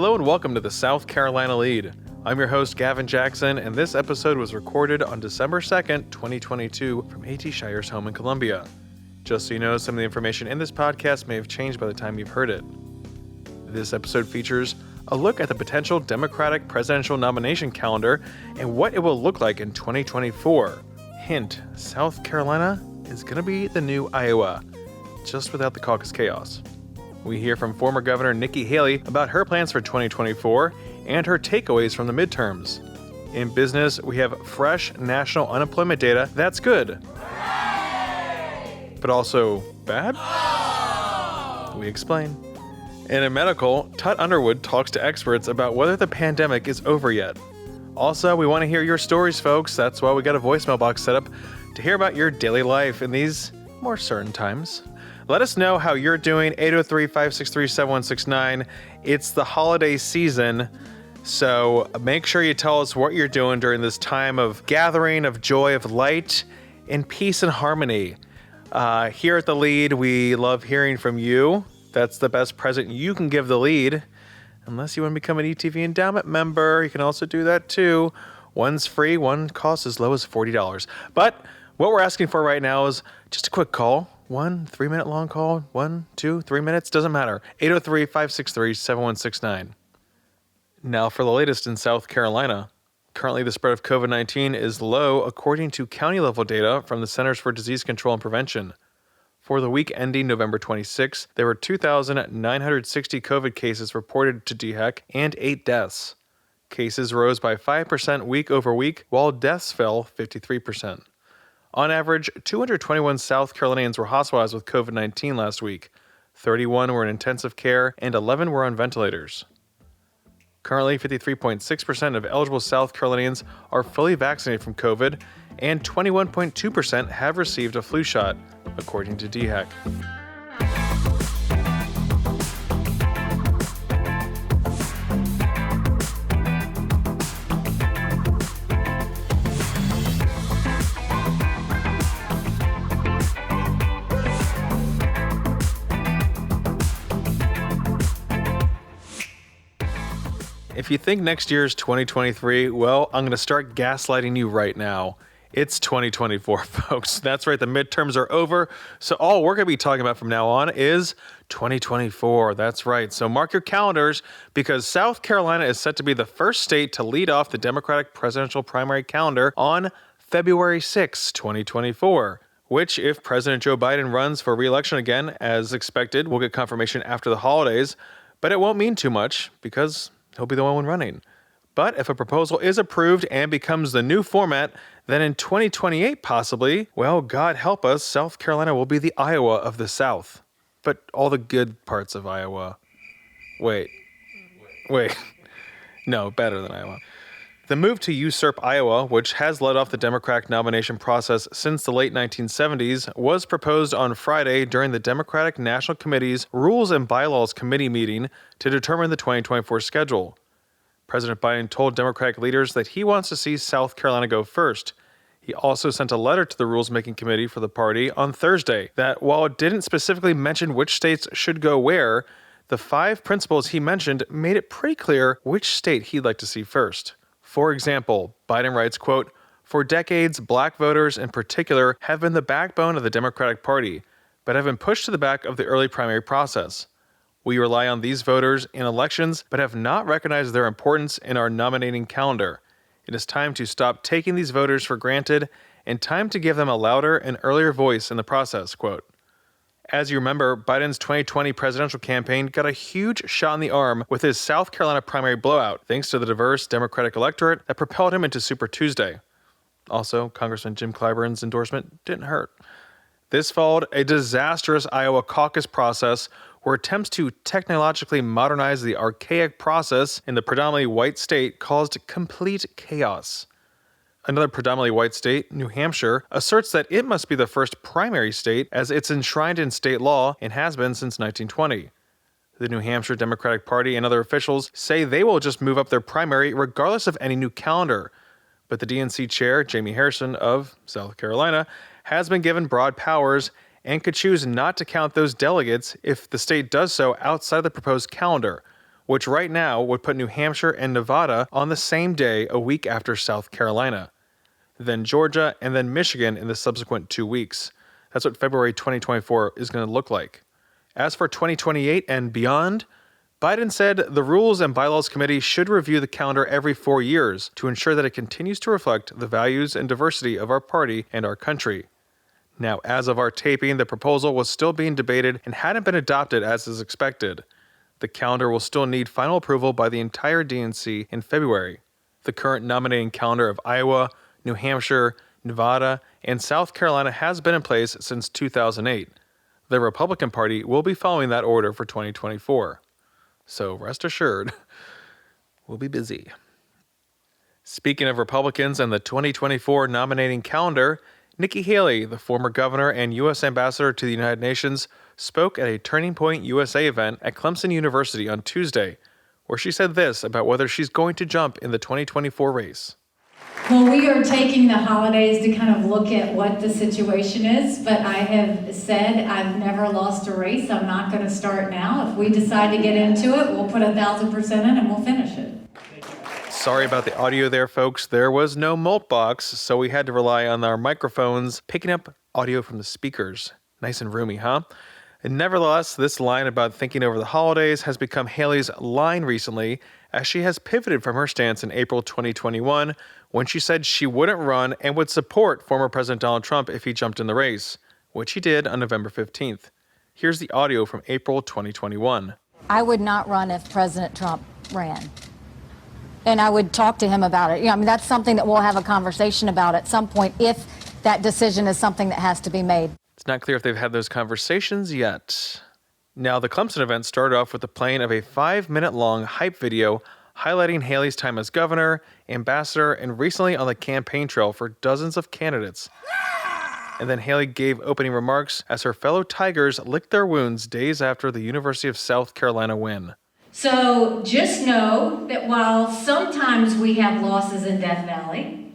Hello and welcome to the South Carolina Lede. I'm your host, Gavin Jackson, and this episode was recorded on December 2nd, 2022 from A.T. Shire's home in Columbia. Just so you know, some of the information in this podcast may have changed by the time you've heard it. This episode features a look at the potential Democratic presidential nomination calendar and what it will look like in 2024. Hint, South Carolina is going to be the new Iowa, just without the caucus chaos. We hear from former Governor Nikki Haley about her plans for 2024 and her takeaways from the midterms. In business, we have fresh national unemployment data that's good, but also bad? We explain. And in medical, Tut Underwood talks to experts about whether the pandemic is over yet. Also, we want to hear your stories, folks. That's why we got a voicemail box set up to hear about your daily life in these more certain times. Let us know how you're doing, 803-563-7169. It's the holiday season, so make sure you tell us what you're doing during this time of gathering, of joy, of light, and peace and harmony. Here at the Lede, we love hearing from you. That's the best present you can give the Lede. Unless you want to become an ETV endowment member, you can also do that too. One's free, one costs as low as $40. But what we're asking for right now is just a quick call. 1 3-minute long call, 1, 2, 3 minutes, doesn't matter. 803-563-7169. Now for the latest in South Carolina. Currently, the spread of COVID-19 is low according to county-level data from the Centers for Disease Control and Prevention. For the week ending November 26, there were 2,960 COVID cases reported to DHEC and 8 deaths. Cases rose by 5% week over week, while deaths fell 53%. On average, 221 South Carolinians were hospitalized with COVID-19 last week. 31 were in intensive care, and 11 were on ventilators. Currently, 53.6% of eligible South Carolinians are fully vaccinated from COVID, and 21.2% have received a flu shot, according to DHEC. If you think next year is 2023, well, I'm going to start gaslighting you right now. It's 2024, folks. That's right, the midterms are over, so all we're going to be talking about from now on is 2024. That's right, so mark your calendars, because South Carolina is set to be the first state to lead off the Democratic presidential primary calendar on February 6, 2024. Which, if President Joe Biden runs for re-election again, as expected, we'll get confirmation after the holidays, but it won't mean too much, because he'll be the one running. But if a proposal is approved and becomes the new format, then in 2028 possibly, well, God help us, South Carolina will be the Iowa of the South. But all the good parts of Iowa. Wait. No, better than Iowa. The move to usurp Iowa, which has led off the Democratic nomination process since the late 1970s, was proposed on Friday during the Democratic National Committee's Rules and Bylaws Committee meeting to determine the 2024 schedule. President Biden told Democratic leaders that he wants to see South Carolina go first. He also sent a letter to the Rules-Making Committee for the party on Thursday that, while it didn't specifically mention which states should go where, the 5 principles he mentioned made it pretty clear which state he'd like to see first. For example, Biden writes, quote, "For decades, black voters in particular have been the backbone of the Democratic Party, but have been pushed to the back of the early primary process. We rely on these voters in elections, but have not recognized their importance in our nominating calendar. It is time to stop taking these voters for granted and time to give them a louder and earlier voice in the process," quote. As you remember, Biden's 2020 presidential campaign got a huge shot in the arm with his South Carolina primary blowout, thanks to the diverse Democratic electorate that propelled him into Super Tuesday. Also, Congressman Jim Clyburn's endorsement didn't hurt. This followed a disastrous Iowa caucus process where attempts to technologically modernize the archaic process in the predominantly white state caused complete chaos. Another predominantly white state, New Hampshire, asserts that it must be the first primary state as it's enshrined in state law and has been since 1920. The New Hampshire Democratic Party and other officials say they will just move up their primary regardless of any new calendar. But the DNC chair, Jamie Harrison of South Carolina, has been given broad powers and could choose not to count those delegates if the state does so outside the proposed calendar, which right now would put New Hampshire and Nevada on the same day a week after South Carolina, then Georgia, and then Michigan in the subsequent 2 weeks. That's what February 2024 is going to look like. As for 2028 and beyond, Biden said the Rules and Bylaws Committee should review the calendar every 4 years to ensure that it continues to reflect the values and diversity of our party and our country. Now, as of our taping, the proposal was still being debated and hadn't been adopted as is expected. The calendar will still need final approval by the entire DNC in February. The current nominating calendar of Iowa, New Hampshire, Nevada, and South Carolina has been in place since 2008. The Republican Party will be following that order for 2024. So rest assured, we'll be busy. Speaking of Republicans and the 2024 nominating calendar, Nikki Haley, the former governor and U.S. ambassador to the United Nations, spoke at a Turning Point USA event at Clemson University on Tuesday, where she said this about whether she's going to jump in the 2024 race. Well, we are taking the holidays to kind of look at what the situation is, but I have said I've never lost a race. I'm not going to start now. If we decide to get into it, we'll put 1,000% in and we'll finish it. Sorry about the audio there, folks. There was no mult box, so we had to rely on our microphones picking up audio from the speakers. Nice and roomy, huh? And nevertheless, this line about thinking over the holidays has become Haley's line recently, as she has pivoted from her stance in April 2021 when she said she wouldn't run and would support former President Donald Trump if he jumped in the race, which he did on November 15th. Here's the audio from April 2021. I would not run if President Trump ran. And I would talk to him about it. That's something that we'll have a conversation about at some point if that decision is something that has to be made. It's not clear if they've had those conversations yet. Now, the Clemson event started off with the playing of a 5-minute-long hype video highlighting Haley's time as governor, ambassador, and recently on the campaign trail for dozens of candidates. And then Haley gave opening remarks as her fellow Tigers licked their wounds days after the University of South Carolina win. So just know that while sometimes we have losses in Death Valley,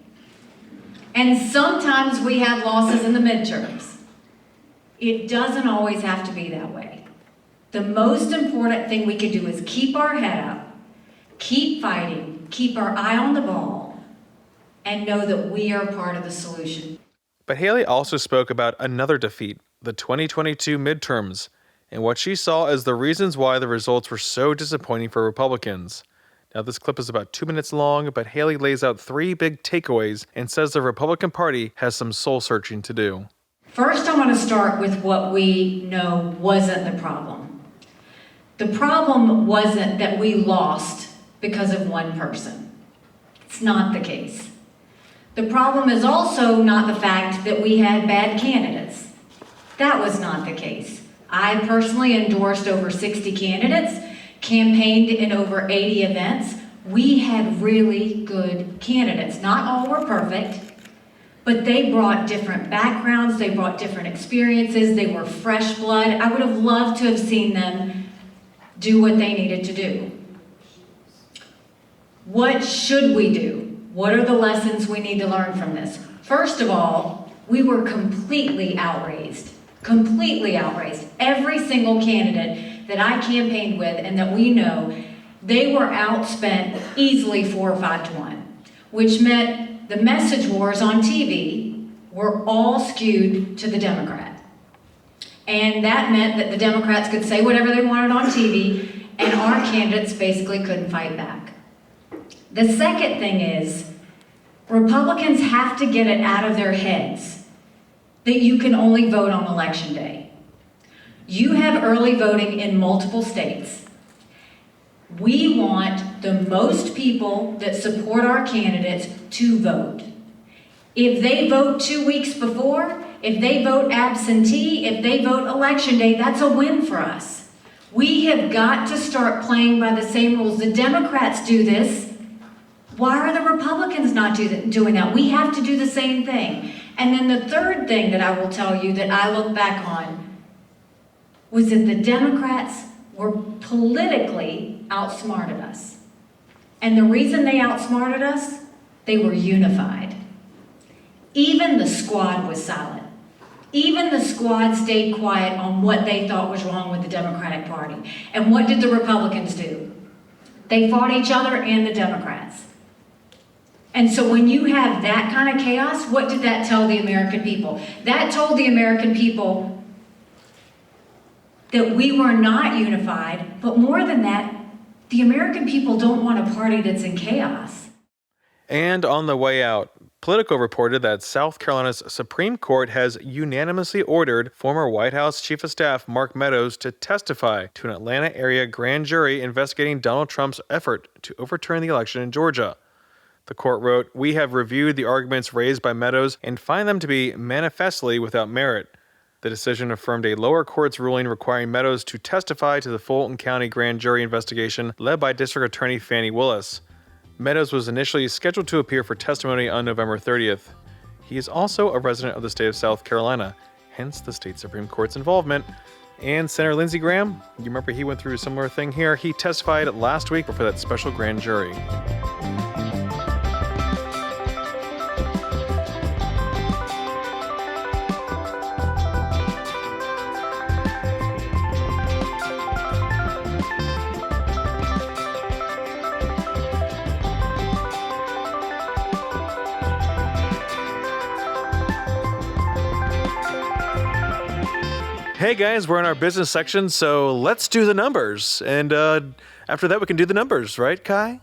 and sometimes we have losses in the midterms, it doesn't always have to be that way. The most important thing we can do is keep our head up, keep fighting, keep our eye on the ball, and know that we are part of the solution. But Haley also spoke about another defeat, the 2022 midterms, and what she saw as the reasons why the results were so disappointing for Republicans. Now, this clip is about 2 minutes long, but Haley lays out 3 big takeaways and says the Republican Party has some soul-searching to do. First, I want to start with what we know wasn't the problem. The problem wasn't that we lost because of one person. It's not the case. The problem is also not the fact that we had bad candidates. That was not the case. I personally endorsed over 60 candidates, campaigned in over 80 events. We had really good candidates. Not all were perfect, but they brought different backgrounds, they brought different experiences, they were fresh blood. I would have loved to have seen them do what they needed to do. What should we do? What are the lessons we need to learn from this? First of all, we were completely outraised. Completely outraised. Every single candidate that I campaigned with and that we know, they were outspent easily 4 or 5 to 1, which meant the message wars on TV were all skewed to the Democrat. And that meant that the Democrats could say whatever they wanted on TV, and our candidates basically couldn't fight back. The second thing is, Republicans have to get it out of their heads that you can only vote on Election Day. You have early voting in multiple states. We want the most people that support our candidates to vote. If they vote 2 weeks before, if they vote absentee, if they vote Election Day, that's a win for us. We have got to start playing by the same rules. The Democrats do this. Why are the Republicans not doing that? We have to do the same thing. And then the third thing that I will tell you that I look back on was that the Democrats were politically outsmarted us. And the reason they outsmarted us, they were unified. Even the squad was silent. Even the squad stayed quiet on what they thought was wrong with the Democratic Party. And what did the Republicans do? They fought each other and the Democrats. And so when you have that kind of chaos, what did that tell the American people? That told the American people that we were not unified, but more than that, the American people don't want a party that's in chaos. And on the way out, Politico reported that South Carolina's Supreme Court has unanimously ordered former White House Chief of Staff Mark Meadows to testify to an Atlanta area grand jury investigating Donald Trump's effort to overturn the election in Georgia. The court wrote, "We have reviewed the arguments raised by Meadows and find them to be manifestly without merit." The decision affirmed a lower court's ruling requiring Meadows to testify to the Fulton County grand jury investigation led by District Attorney Fani Willis. Meadows was initially scheduled to appear for testimony on November 30th. He is also a resident of the state of South Carolina, hence the state Supreme Court's involvement. And Senator Lindsey Graham, you remember he went through a similar thing here. He testified last week before that special grand jury. Hey guys, we're in our business section, so let's do the numbers. And after that, we can do the numbers, right, Kai?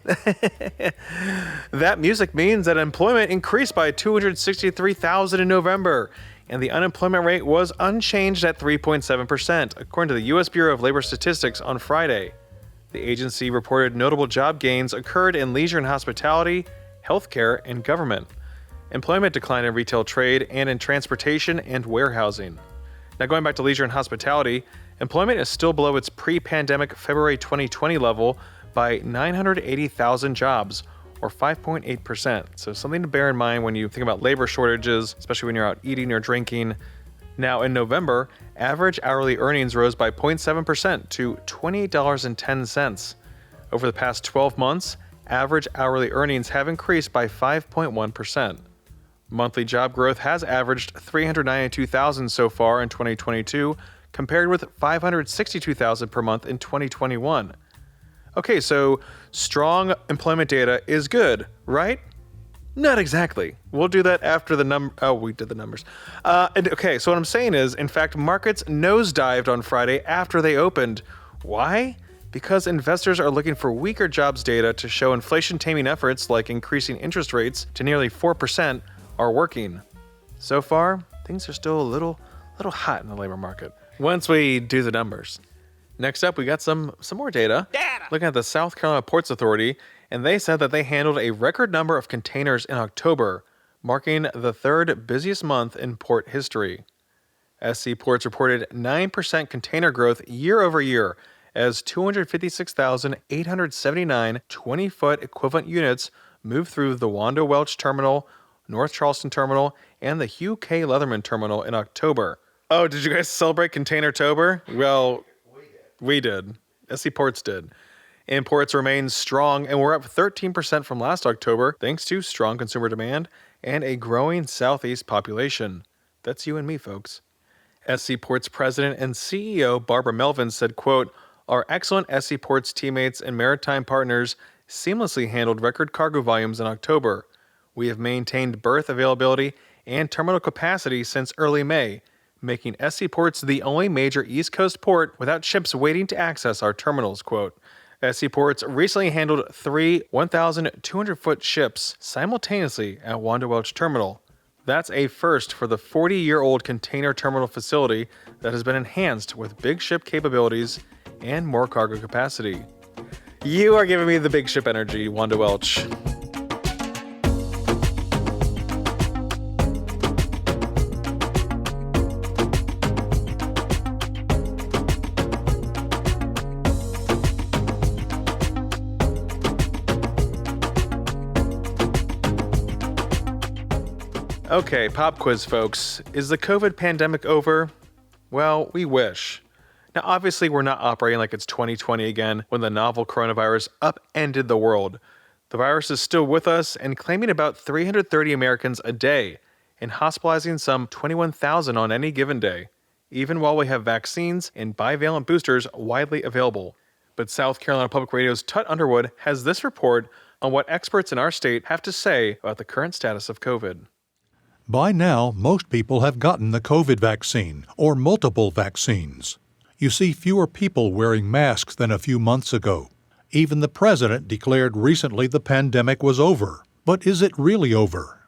That music means that employment increased by 263,000 in November, and the unemployment rate was unchanged at 3.7%, according to the U.S. Bureau of Labor Statistics on Friday. The agency reported notable job gains occurred in leisure and hospitality, healthcare, and government. Employment declined in retail trade and in transportation and warehousing. Now, going back to leisure and hospitality, employment is still below its pre-pandemic February 2020 level by 980,000 jobs, or 5.8%. So something to bear in mind when you think about labor shortages, especially when you're out eating or drinking. Now, in November, average hourly earnings rose by 0.7% to $28.10. Over the past 12 months, average hourly earnings have increased by 5.1%. Monthly job growth has averaged 392,000 so far in 2022, compared with 562,000 per month in 2021. Okay, so strong employment data is good, right? Not exactly. We'll do that after the we did the numbers. Okay, so what I'm saying is, in fact, markets nosedived on Friday after they opened. Why? Because investors are looking for weaker jobs data to show inflation-taming efforts like increasing interest rates to nearly 4% are working. So far, things are still a little hot in the labor market. Once we do the numbers. Next up, we got some more data. Looking at the South Carolina Ports Authority, and they said that they handled a record number of containers in October, marking the third busiest month in port history. SC Ports reported 9% container growth year over year, as 256,879 20-foot equivalent units moved through the Wanda Welch Terminal, North Charleston Terminal, and the Hugh K. Leatherman Terminal in October. Oh, did you guys celebrate Container-tober? Well, we did. SC Ports did. Imports remain strong, and we're up 13% from last October, thanks to strong consumer demand and a growing Southeast population. That's you and me, folks. SC Ports President and CEO Barbara Melvin said, quote, "Our excellent SC Ports teammates and maritime partners seamlessly handled record cargo volumes in October. We have maintained berth availability and terminal capacity since early May, making SC Ports the only major East Coast port without ships waiting to access our terminals," quote. SC Ports recently handled 3 1,200-foot ships simultaneously at Wanda Welch Terminal. That's a first for the 40-year-old container terminal facility that has been enhanced with big ship capabilities and more cargo capacity. You are giving me the big ship energy, Wanda Welch. Okay, pop quiz, folks. Is the COVID pandemic over? Well, we wish. Now, obviously, we're not operating like it's 2020 again when the novel coronavirus upended the world. The virus is still with us and claiming about 330 Americans a day and hospitalizing some 21,000 on any given day, even while we have vaccines and bivalent boosters widely available. But South Carolina Public Radio's Tut Underwood has this report on what experts in our state have to say about the current status of COVID. By now, most people have gotten the COVID vaccine or multiple vaccines. You see fewer people wearing masks than a few months ago. Even the president declared recently the pandemic was over. But is it really over?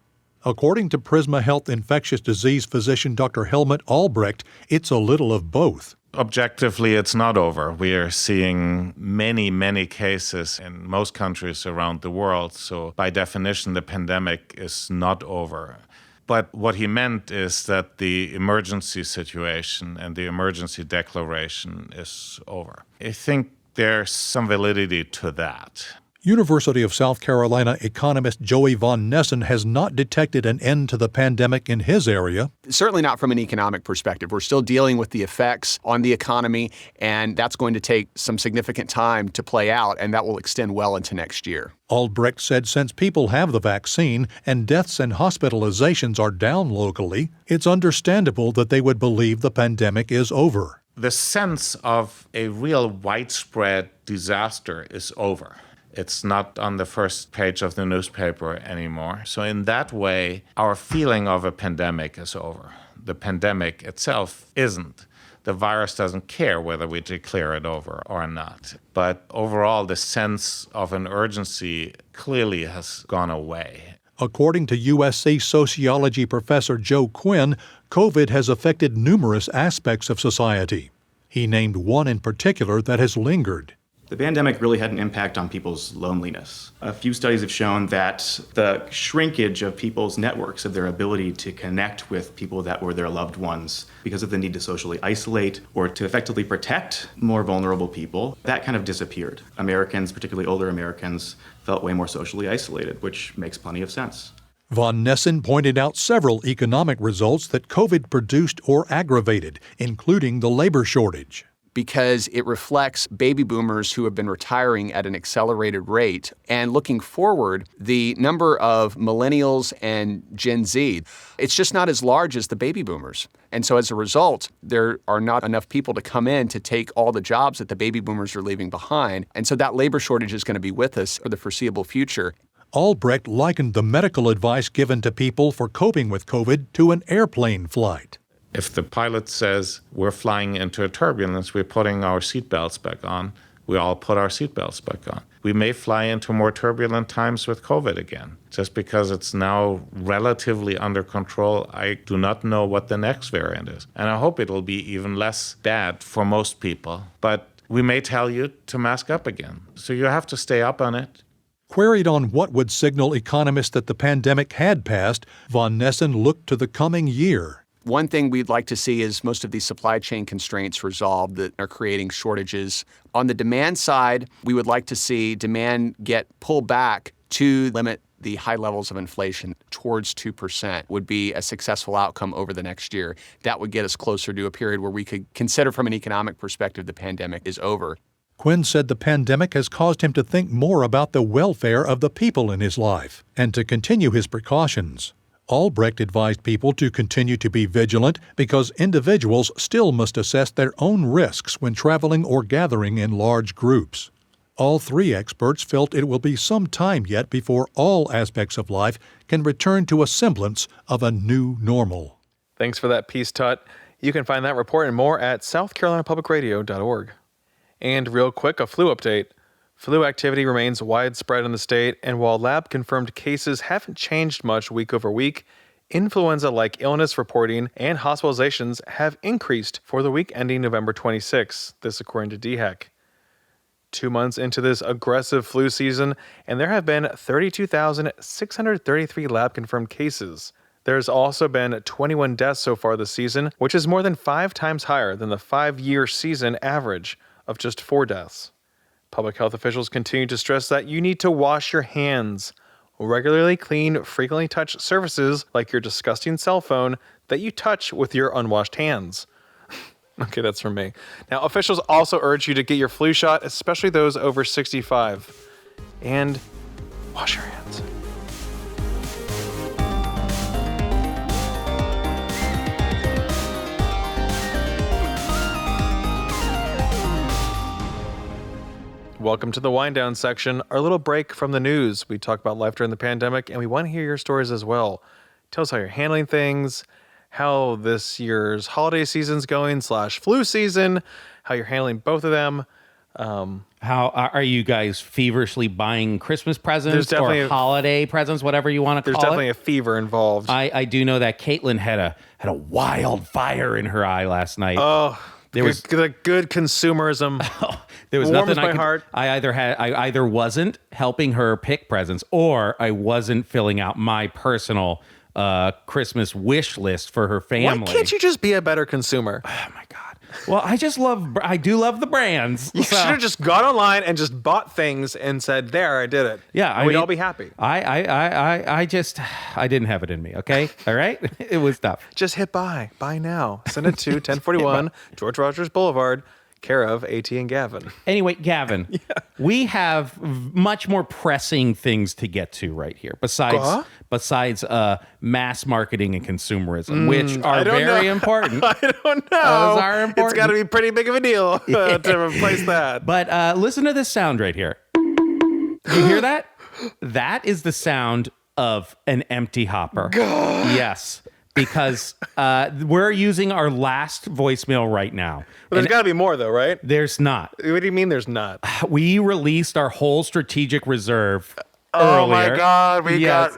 According to Prisma Health infectious disease physician Dr. Helmut Albrecht, it's a little of both. Objectively, it's not over. We are seeing many cases in most countries around the world. So by definition, the pandemic is not over. But what he meant is that the emergency situation and the emergency declaration is over. I think there's some validity to that. University of South Carolina economist Joey Von Nessen has not detected an end to the pandemic in his area. Certainly not from an economic perspective. We're still dealing with the effects on the economy, and that's going to take some significant time to play out, and that will extend well into next year. Albrecht said since people have the vaccine and deaths and hospitalizations are down locally, it's understandable that they would believe the pandemic is over. The sense of a real widespread disaster is over. It's not on the first page of the newspaper anymore. So in that way, our feeling of a pandemic is over. The pandemic itself isn't. The virus doesn't care whether we declare it over or not. But overall, the sense of an urgency clearly has gone away. According to USC sociology professor Joe Quinn, COVID has affected numerous aspects of society. He named one in particular that has lingered. The pandemic really had an impact on people's loneliness. A few studies have shown that the shrinkage of people's networks, of their ability to connect with people that were their loved ones because of the need to socially isolate or to effectively protect more vulnerable people, that kind of disappeared. Americans, particularly older Americans, felt way more socially isolated, which makes plenty of sense. Von Nessen pointed out several economic results that COVID produced or aggravated, including the labor shortage. Because it reflects baby boomers who have been retiring at an accelerated rate. And looking forward, the number of millennials and Gen Z, it's just not as large as the baby boomers. And so as a result, there are not enough people to come in to take all the jobs that the baby boomers are leaving behind. And so that labor shortage is going to be with us for the foreseeable future. Albrecht likened the medical advice given to people for coping with COVID to an airplane flight. If the pilot says we're flying into a turbulence, we're putting our seatbelts back on, we all put our seatbelts back on. We may fly into more turbulent times with COVID again. Just because it's now relatively under control, I do not know what the next variant is. And I hope it'll be even less bad for most people. But we may tell you to mask up again. So you have to stay up on it. Queried on what would signal economists that the pandemic had passed, Von Nessen looked to the coming year. One thing we'd like to see is most of these supply chain constraints resolved that are creating shortages. On the demand side, we would like to see demand get pulled back to limit the high levels of inflation towards 2% would be a successful outcome over the next year. That would get us closer to a period where we could consider from an economic perspective the pandemic is over. Quinn said the pandemic has caused him to think more about the welfare of the people in his life and to continue his precautions. Albrecht advised people to continue to be vigilant because individuals still must assess their own risks when traveling or gathering in large groups. All three experts felt it will be some time yet before all aspects of life can return to a semblance of a new normal. Thanks for that piece, Tut. You can find that report and more at southcarolinapublicradio.org. And real quick, a flu update. Flu activity remains widespread in the state, and while lab-confirmed cases haven't changed much week over week, influenza-like illness reporting and hospitalizations have increased for the week ending November 26, this according to DHEC. 2 months into this aggressive flu season, and there have been 32,633 lab-confirmed cases. There's also been 21 deaths so far this season, which is more than 5 times higher than the 5-year season average of just 4 deaths. Public health officials continue to stress that you need to wash your hands. Regularly clean, frequently touched surfaces like your disgusting cell phone that you touch with your unwashed hands. Okay, that's from me. Now, officials also urge you to get your flu shot, especially those over 65. And wash your hands. Welcome to the wind down section, our little break from the news. We talk about life during the pandemic, and we want to hear your stories as well. Tell us how you're handling things, how this year's holiday season's going / flu season, how you're handling both of them. How are you guys feverishly buying Christmas presents or holiday presents, whatever you want to call it? There's definitely a fever involved. I do know that Caitlin had a wild fire in her eye last night. Oh, there was good consumerism. There was warms nothing my heart. I either wasn't helping her pick presents or I wasn't filling out my personal Christmas wish list for her family. Why can't you just be a better consumer? Oh my God. Well, I do love the brands. You should have just gone online and just bought things and said, there, I did it. Yeah. We'd all be happy. I didn't have it in me. Okay. All right. It was tough. Just hit buy now. Send it to 1041 George Rogers Boulevard, care of AT and Gavin. Anyway, Gavin, we have much more pressing things to get to right here besides mass marketing and consumerism, which are very important. I don't know. Those are important. It's got to be pretty big of a deal to replace that. But listen to this sound right here. You hear that? That is the sound of an empty hopper. God. Yes. Because we're using our last voicemail right now. But there's got to be more, though, right? There's not. What do you mean there's not? We released our whole strategic reserve Oh, earlier. my God.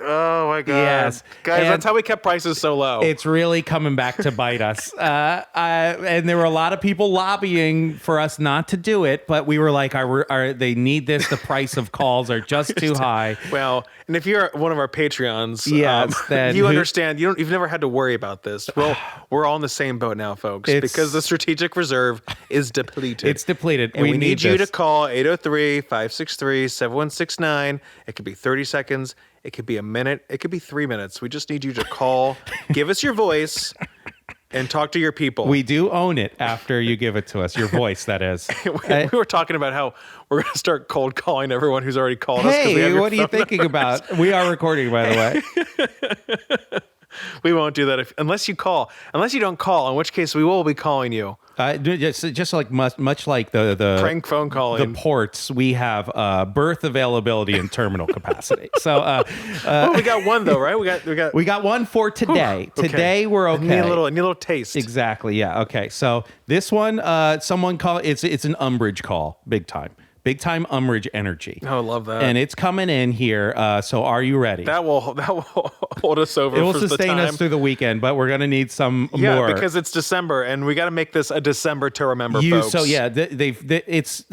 Oh, my God. Yes. Guys, And that's how we kept prices so low. it's really coming back to bite us. And there were a lot of people lobbying for us not to do it, but we were like, are they need this? The price of calls are just too high. Well, and if you're one of our Patreons, then you understand. You've never had to worry about this. Well, we're all in the same boat now, folks, because the strategic reserve is depleted. It's depleted. And we need you this. to call 803-563-7169. It could be 30 seconds. It could be a minute. It could be 3 minutes. We just need you to call, give us your voice, and talk to your people. We do own it after you give it to us. Your voice, that is. we were talking about how we're going to start cold calling everyone who's already called us. Hey, what are you thinking about? We are recording, by the way. We won't do that unless you call. Unless you don't call, in which case we will be calling you. Just like much like the prank phone calling. The ports, we have berth availability and terminal capacity. So we got one though, right? We got one for today. Okay. Today we're okay. I need a little taste. Exactly. Yeah. Okay. So this one, someone call it's an umbrage call, big time umbrage energy. Oh, I love that. And it's coming in here. So are you ready? That will hold us over. It will for the sustain time. us through the weekend, but we're gonna need some more. Yeah, because it's December, and we got to make this a December to remember, folks. So yeah, that's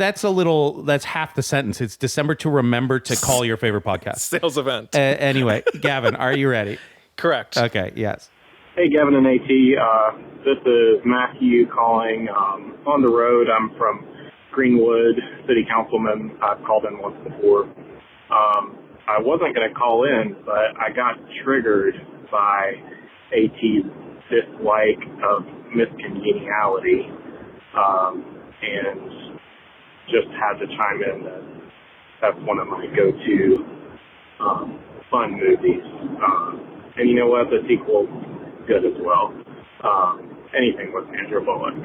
half the sentence. It's December to remember to call your favorite podcast. Sales event. Anyway, Gavin, are you ready? Correct. Okay. Yes. Hey, Gavin and AT. This is Matthew calling on the road. I'm from Greenwood, city councilman. I've called in once before. I wasn't going to call in, but I got triggered by AT's dislike of miscongeniality, and just had to chime in that that's one of my go-to fun movies. And you know what? The sequel's good as well. Anything with Sandra Bullock.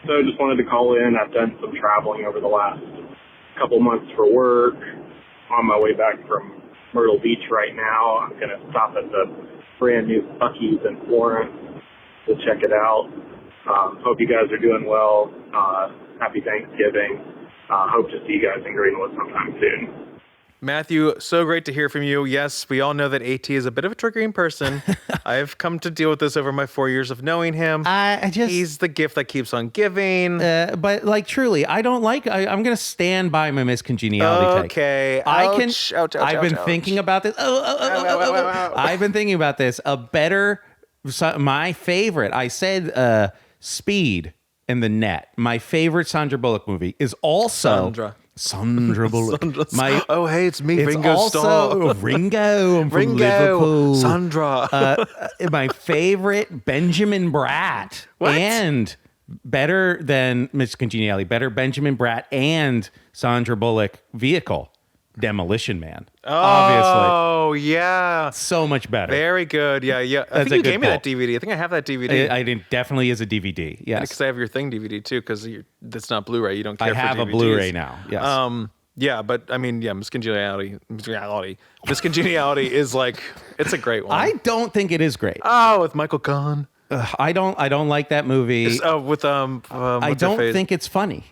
So just wanted to call in. I've done some traveling over the last couple months for work. On my way back from Myrtle Beach right now. I'm going to stop at the brand new Buc-ee's in Florence to check it out. Hope you guys are doing well. Happy Thanksgiving. Hope to see you guys in Greenwood sometime soon. Matthew, so great to hear from you. Yes, we all know that AT is a bit of a triggering person. I've come to deal with this over my 4 years of knowing him. He's the gift that keeps on giving. But like truly, I don't like. I'm going to stand by my miscongeniality take. Okay. I've been thinking about this. I've been thinking about this. My favorite. I said Speed in the Net. My favorite Sandra Bullock movie is also Sandra Bullock. It's me, it's Ringo Starr. Ringo. I'm from Liverpool. Sandra. My favorite, Benjamin Bratt. What? And better than Miss Congeniality, better Benjamin Bratt and Sandra Bullock vehicle. Demolition Man. Obviously. Oh, yeah. So much better. Very good. Yeah, yeah. I That's think a you good gave me that pull. DVD. I think I have that DVD. I didn't, definitely is a DVD. Yes. Because I have your Thing DVD too, because that's not Blu-ray. You don't care I for have a DVDs. Blu-ray now. Yes. Yeah, but I mean, yeah, Miss Congeniality is like, it's a great one. I don't think it is great. With Michael Kahn. I don't like that movie. With I don't think it's funny.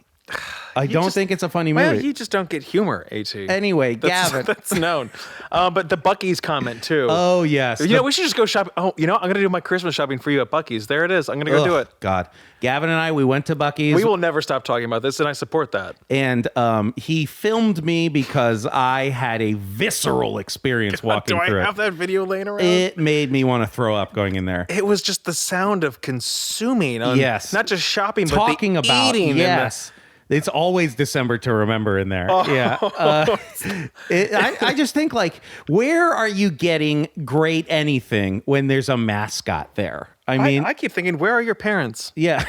I don't think it's a funny movie. Well, you just don't get humor, AT. Anyway, Gavin. That's known. But the Buc-ee's comment too. Oh, yes. You know, we should just go shopping. Oh, you know, I'm going to do my Christmas shopping for you at Buc-ee's. There it is. I'm going to go do it. God. Gavin and I, we went to Buc-ee's. We will never stop talking about this, and I support that. And he filmed me because I had a visceral experience walking through Do I it. have that video laying around? It made me want to throw up going in there. It was just the sound of consuming. Yes. Not just shopping, Talking but the about eating. yes. It's always December to remember in there. Yeah. I just think, like, where are you getting great anything when there's a mascot there? I mean, I keep thinking, where are your parents? yeah.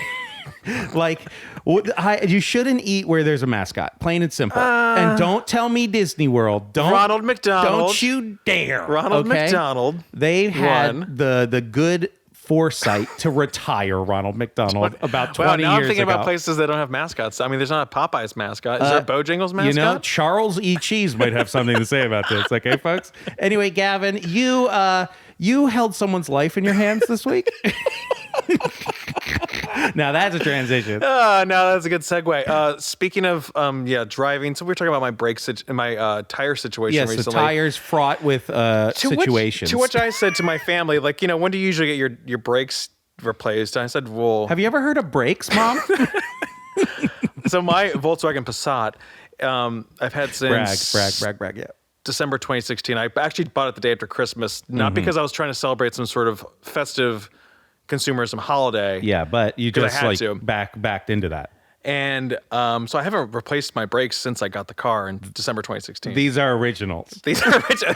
Like, you shouldn't eat where there's a mascot, plain and simple. And don't tell me Disney World. Ronald McDonald. Don't you dare. Ronald okay? McDonald. They had won. the good foresight to retire Ronald McDonald about 20 Well, now I'm years thinking ago. about places that don't have mascots. I mean, there's not a Popeye's mascot. Is there a Bojangles mascot? You know, Charles E. Cheese might have something to say about this. Okay, folks? Anyway, Gavin, you held someone's life in your hands this week. Now that's a transition. No, that's a good segue. Speaking of, driving. So we were talking about my brakes and my tire situation Yes, recently. the tires fraught with situations. To which I said to my family, like, you know, when do you usually get your brakes replaced? And I said, well, Have you ever heard of brakes, Mom? so my Volkswagen Passat, I've had since brag. Yeah. December 2016. I actually bought it the day after Christmas, not because I was trying to celebrate some sort of festive consumerism holiday. Yeah, but you 'Cause I just had like to. backed into that. And so I haven't replaced my brakes since I got the car in December 2016. These are originals. These are original.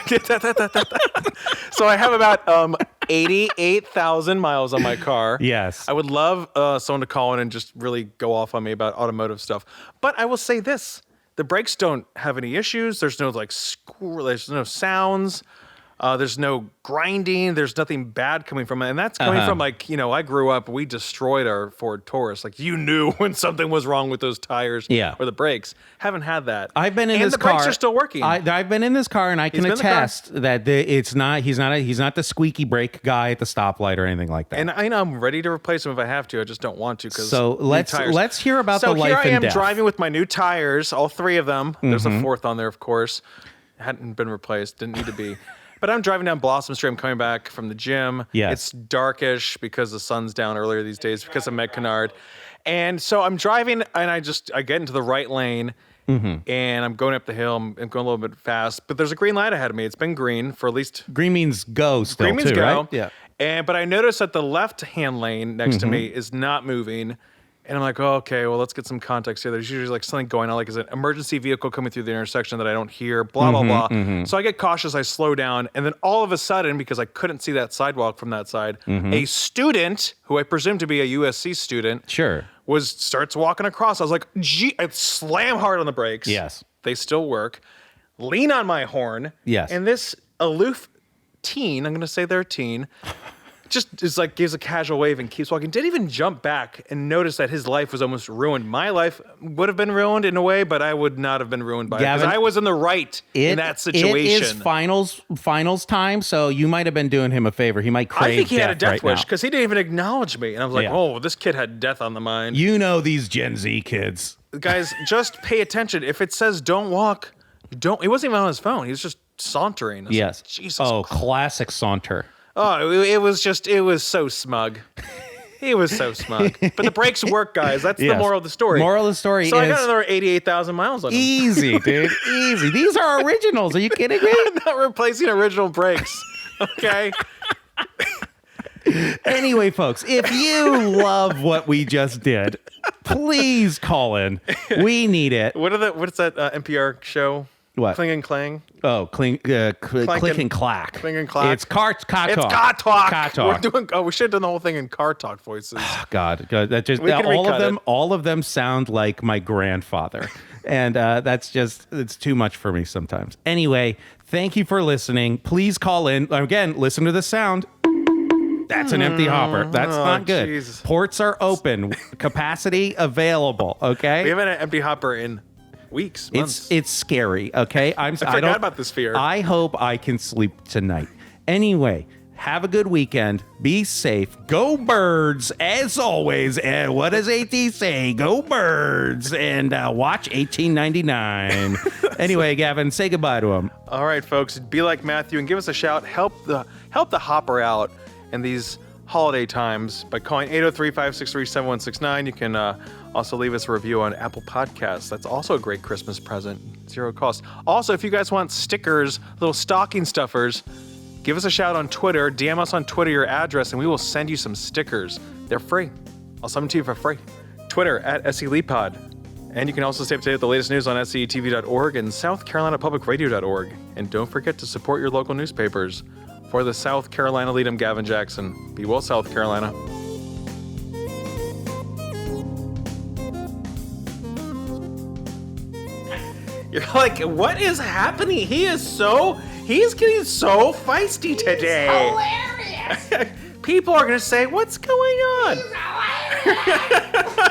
So I have about 88,000 miles on my car. Yes. I would love someone to call in and just really go off on me about automotive stuff. But I will say this. The brakes don't have any issues. There's no there's no sounds. There's no grinding. There's nothing bad coming from it. And that's coming from, like, you know, I grew up, we destroyed our Ford Taurus. Like, you knew when something was wrong with those tires or the brakes. Haven't had that. I've been in this car. And the brakes are still working. I've been in this car, and I can attest that it's not. He's not the squeaky brake guy at the stoplight or anything like that. And I know I'm ready to replace them if I have to. I just don't want to. So let's hear about the life and death. So here I am driving with my new tires, all three of them. There's a fourth on there, of course. Hadn't been replaced. Didn't need to be. But I'm driving down Blossom Street. I'm coming back from the gym. Yes. It's darkish because the sun's down earlier these days because of Meg Kennard. And so I'm driving, and I get into the right lane, and I'm going up the hill. I'm going a little bit fast, but there's a green light ahead of me. It's been green for at least... Green means go still, green means too, go. right? Yeah. But I noticed that the left-hand lane next to me is not moving. And I'm like, oh, okay, well, let's get some context here. There's usually like something going on, like is an emergency vehicle coming through the intersection that I don't hear, blah, blah, blah. So I get cautious, I slow down, and then all of a sudden, because I couldn't see that sidewalk from that side, a student, who I presume to be a USC student, starts walking across. I was like, gee, I slam hard on the brakes. Yes. They still work. Lean on my horn. Yes. And this aloof teen, I'm going to say they're a teen, just is like gives a casual wave and keeps walking. Didn't even jump back and notice that his life was almost ruined. My life would have been ruined in a way, but I would not have been ruined by it because I was in the right in that situation. It is finals time, so you might have been doing him a favor. He might crave I think he had a death wish now. because he didn't even acknowledge me, and I was like, "Oh, this kid had death on the mind." You know these Gen Z kids, guys. Just pay attention. If it says "don't walk," don't. He wasn't even on his phone. He was just sauntering. Yes. Like, Jesus. Oh, classic saunter. Oh, it was so smug. He was so smug. But the brakes work, guys. That's the moral of the story. Moral of the story is... So I got another 88,000 miles on them. Easy, dude. Easy. These are originals. Are you kidding me? I'm not replacing original brakes. Okay? Anyway, folks, if you love what we just did, please call in. We need it. What's that NPR show? What? Cling and Clang? Oh, click and clack. Cling and clack. It's car talk. It's car talk. Car talk. We should have done the whole thing in car talk voices. God, that just all of them. All of them sound like my grandfather, And it's too much for me sometimes. Anyway, thank you for listening. Please call in. Again, listen to the sound. That's an empty hopper. That's not good. Jesus. Ports are open. Capacity available. Okay. We haven't had an empty hopper in weeks, months. It's scary. Okay. I forgot about this fear. I hope I can sleep tonight. Anyway, have a good weekend. Be safe. Go Birds, as always. And what does AT say? Go Birds. And watch 1899. Anyway, Gavin, say goodbye to him. All right, folks. Be like Matthew and give us a shout. Help the hopper out in these holiday times by calling 803-563-7169. You can also leave us a review on Apple Podcasts. That's also a great Christmas present. Zero cost. Also, if you guys want stickers, little stocking stuffers, give us a shout on Twitter. DM us on Twitter your address, and we will send you some stickers. They're free. I'll send them to you for free. Twitter at SELeapod. And you can also stay up to date with the latest news on SCETV.org and SouthCarolinaPublicRadio.org. And don't forget to support your local newspapers. For the South Carolina Lede, I'm Gavin Jackson. Be well, South Carolina. You're like, what is happening? He's getting so feisty today. Hilarious. People are going to say, what's going on? He's hilarious.